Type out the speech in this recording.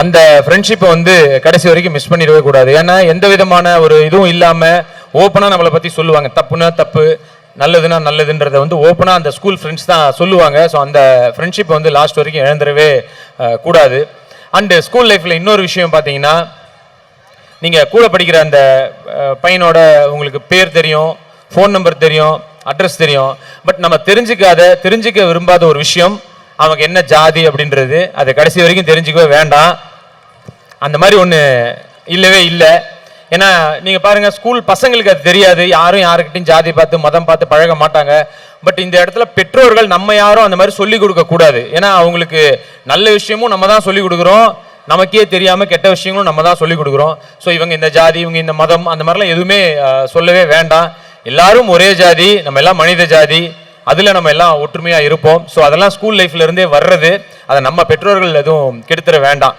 அந்த ஃப்ரெண்ட்ஷிப்பை வந்து கடைசி வரைக்கும் மிஸ் பண்ணிடவே கூடாது. ஏன்னா எந்த விதமான ஒரு இதுவும் இல்லாமல் ஓப்பனாக நம்மளை பற்றி சொல்லுவாங்க. தப்புனா தப்பு, நல்லதுன்னா நல்லதுன்றதை வந்து ஓப்பனாக அந்த ஸ்கூல் ஃப்ரெண்ட்ஸ் தான் சொல்லுவாங்க. ஸோ அந்த ஃப்ரெண்ட்ஷிப்பை வந்து லாஸ்ட் வரைக்கும் இழந்துடவே கூடாது. அண்டு ஸ்கூல் லைஃப்பில் இன்னொரு விஷயம் பார்த்தீங்கன்னா, நீங்கள் கூட படிக்கிற அந்த பையனோட உங்களுக்கு பேர் தெரியும், ஃபோன் நம்பர் தெரியும், அட்ரஸ் தெரியும். பட் நம்ம தெரிஞ்சிக்க விரும்பாத ஒரு விஷயம், அவங்க என்ன ஜாதி அப்படின்றது. அது கடைசி வரைக்கும் தெரிஞ்சுக்கவே வேண்டாம். அந்த மாதிரி ஒன்று இல்லவே இல்லை. ஏன்னா நீங்கள் பாருங்கள், ஸ்கூல் பசங்களுக்கு அது தெரியாது. யாரும் யாருக்கிட்டையும் ஜாதி பார்த்து மதம் பார்த்து பழக மாட்டாங்க. பட் இந்த இடத்துல பெற்றோர்கள் நம்ம யாரும் அந்த மாதிரி சொல்லிக் கொடுக்கக்கூடாது. ஏன்னா அவங்களுக்கு நல்ல விஷயமும் நம்ம தான் சொல்லிக் கொடுக்குறோம், நமக்கே தெரியாமல் கெட்ட விஷயங்களும் நம்ம தான் சொல்லிக் கொடுக்குறோம். ஸோ இவங்க இந்த ஜாதி, இவங்க இந்த மதம், அந்த மாதிரிலாம் எதுவுமே சொல்லவே வேண்டாம். எல்லாரும் ஒரே ஜாதி, நம்ம எல்லாம் மனித ஜாதி, அதில் நம்ம எல்லாம் ஒற்றுமையாக இருப்போம். ஸோ அதெல்லாம் ஸ்கூல் லைஃப்ல இருந்தே வர்றது. அதை நம்ம பெற்றோர்கள் எதுவும் கெடுத்துட வேண்டாம்.